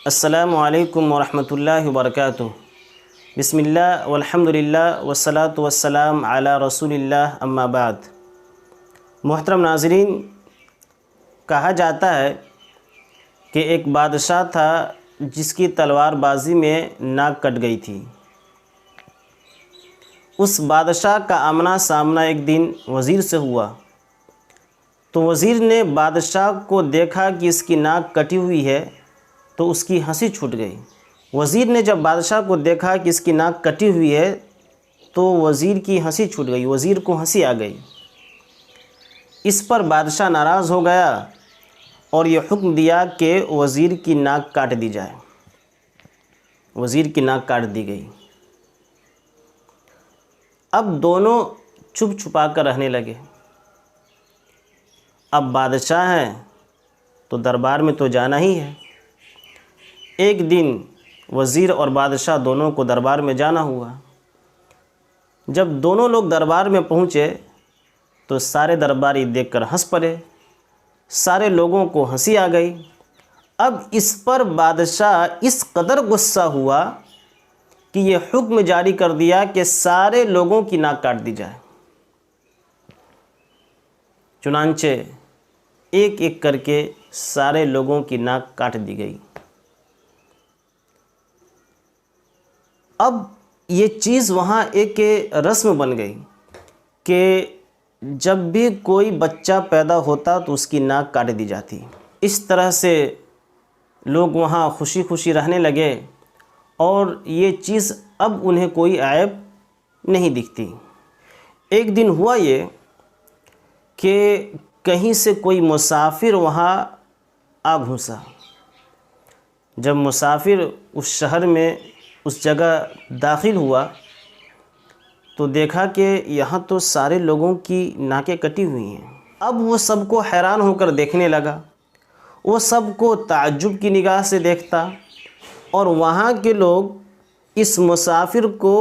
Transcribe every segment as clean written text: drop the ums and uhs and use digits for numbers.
अस्सलामु अलैकुम वरहमतुल्लाहि वबरकातुहू। बिस्मिल्लाह वल्हम्दुलिल्लाह वस्सलातु वस्सलाम अला रसूलिल्लाह अम्मा बाद। मोहतरम नाज़रीन, कहा जाता है कि एक बादशाह था जिसकी तलवारबाजी में नाक कट गई थी। उस बादशाह का आमना सामना एक दिन वज़ीर से हुआ तो वज़ीर ने बादशाह को देखा कि इसकी नाक कटी हुई है तो उसकी हंसी छूट गई। वज़ीर ने जब बादशाह को देखा कि इसकी नाक कटी हुई है तो वज़ीर की हंसी छूट गई, वज़ीर को हंसी आ गई। इस पर बादशाह नाराज़ हो गया और ये हुक्म दिया कि वज़ीर की नाक काट दी जाए। वज़ीर की नाक काट दी गई। अब दोनों छुप छुपा कर रहने लगे। अब बादशाह हैं तो दरबार में तो जाना ही है। एक दिन वज़ीर और बादशाह दोनों को दरबार में जाना हुआ। जब दोनों लोग दरबार में पहुँचे तो सारे दरबारी देखकर हंस पड़े, सारे लोगों को हंसी आ गई। अब इस पर बादशाह इस कदर गुस्सा हुआ कि ये हुक्म जारी कर दिया कि सारे लोगों की नाक काट दी जाए। चुनांचे एक एक करके सारे लोगों की नाक काट दी गई। अब ये चीज़ वहाँ एक रस्म बन गई कि जब भी कोई बच्चा पैदा होता तो उसकी नाक काट दी जाती। इस तरह से लोग वहाँ खुशी खुशी रहने लगे और ये चीज़ अब उन्हें कोई ऐब नहीं दिखती। एक दिन हुआ ये कि कहीं से कोई मुसाफिर वहाँ आ घुसा। जब मुसाफिर उस शहर में उस जगह दाखिल हुआ तो देखा कि यहाँ तो सारे लोगों की नाकें कटी हुई हैं। अब वो सबको हैरान होकर देखने लगा। वो सबको ताज्जुब की निगाह से देखता और वहाँ के लोग इस मुसाफिर को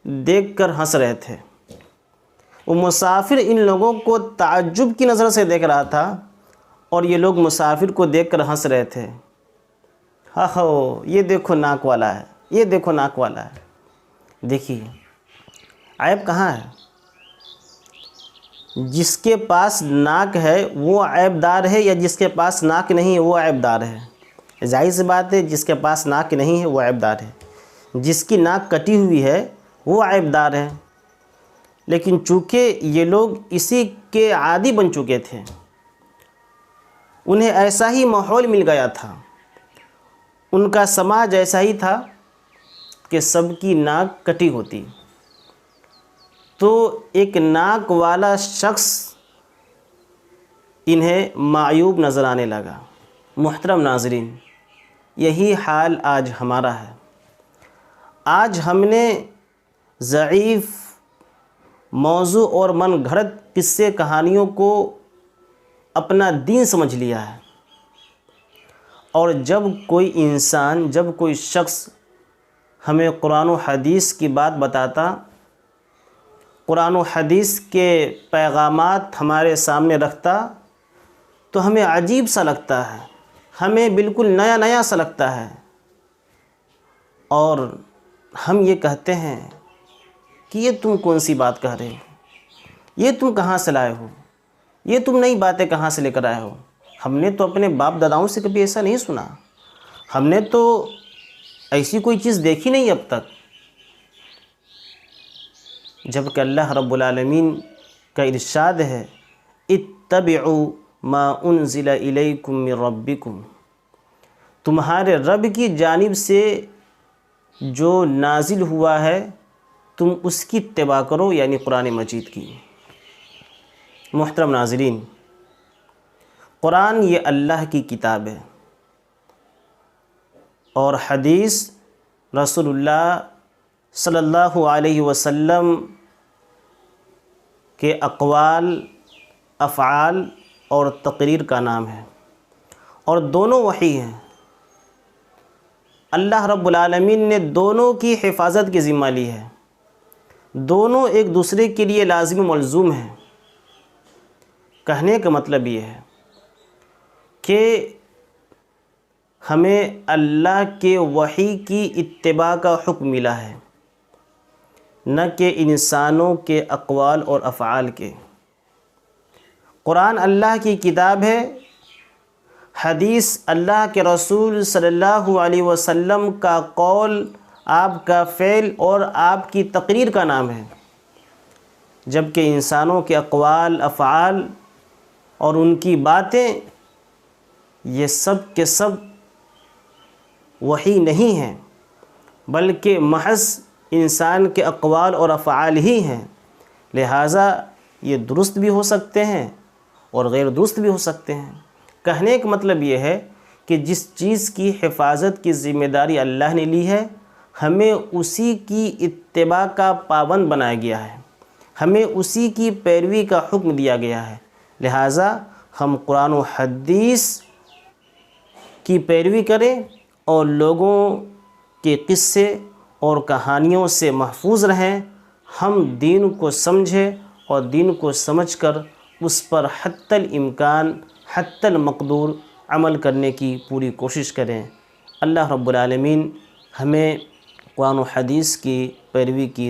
देखकर हंस रहे थे। वो मुसाफिर इन लोगों को ताज्जुब की नज़र से देख रहा था और ये लोग मुसाफिर को देखकर हंस रहे थे। हाँ हो, ये देखो नाक वाला है, ये देखो नाक वाला है। देखिए ऐब कहाँ है? जिसके पास नाक है वो ऐबदार है या जिसके पास नाक नहीं है वो ऐबदार है? जाहिर सी बात है, जिसके पास नाक नहीं है वो ऐबदार है। जिसकी नाक कटी हुई है वो ऐबदार है। लेकिन चूँकि ये लोग इसी के आदी बन चुके थे, उन्हें ऐसा ही माहौल मिल गया था, उनका समाज ऐसा ही था कि सबकी नाक कटी होती, तो एक नाक वाला शख्स इन्हें मायूब नज़र आने लगा। मुहतरम नाज़रीन, यही हाल आज हमारा है। आज हमने ज़ईफ़ मौजू और मन घड़त किस्से कहानियों को अपना दीन समझ लिया है। और जब कोई इंसान, जब कोई शख्स हमें कुरान व हदीस की बात बताता, कुरान व हदीस के पैगामात हमारे सामने रखता, तो हमें अजीब सा लगता है, हमें बिल्कुल नया नया सा लगता है। और हम ये कहते हैं कि ये तुम कौन सी बात कह रहे हो, ये तुम कहाँ से लाए हो, ये तुम नई बातें कहाँ से लेकर आए हो? हमने तो अपने बाप दादाओं से कभी ऐसा नहीं सुना, हमने तो ऐसी कोई चीज़ देखी नहीं अब तक। जबकि अल्लाह रब्बुल आलमीन का इरशाद है, इत्तबिउ मा उन्ज़िला इलैकुम मिर रब्बिकुम, तुम्हारे रब की जानिब से जो नाजिल हुआ है तुम उसकी इत्तिबा करो, यानी कुरान मजीद की। मुहतरम नाज़रीन, कुरान ये अल्लाह की किताब है और हदीस रसूलुल्लाह सल्लल्लाहु अलैहि वसल्लम के अक़वाल, अफ़आल और तक़रीर का नाम है और दोनों वही हैं। अल्लाह रब्बुल आलमीन ने दोनों की हिफाजत की ज़िम्मा ली है। दोनों एक दूसरे के लिए लाज़िम मलज़ूम हैं। कहने का मतलब ये है कि हमें अल्लाह के वही की इत्तिबा का हुक्म मिला है, न कि इंसानों के अक़वाल और अफ़आल के। कुरान अल्लाह की किताब है, हदीस अल्लाह के रसूल सल्लल्लाहु अलैहि वसल्लम का कौल, आपका फ़ेल और आपकी तकरीर का नाम है। जबकि इंसानों के अक़वाल, अफ़आल और उनकी बातें, ये सब के सब वही नहीं हैं, बल्कि महज़ इंसान के अक़वाल और अफ़आल ही हैं। लिहाजा ये दुरुस्त भी हो सकते हैं और गैर दुरुस्त भी हो सकते हैं। कहने का मतलब ये है कि जिस चीज़ की हिफाजत की ज़िम्मेदारी अल्लाह ने ली है, हमें उसी की इत्तिबा का पाबंद बनाया गया है, हमें उसी की पैरवी का हुक्म दिया गया है। लिहाजा हम कुरान और हदीस की पैरवी करें और लोगों के किस्से और कहानियों से महफूज रहें। हम दीन को समझें और दीन को समझकर उस पर हत्तल इम्कान, हत्तल मक़दूर अमल करने की पूरी कोशिश करें। अल्लाह रब्बुल आलमीन हमें कुरान और हदीस की पैरवी की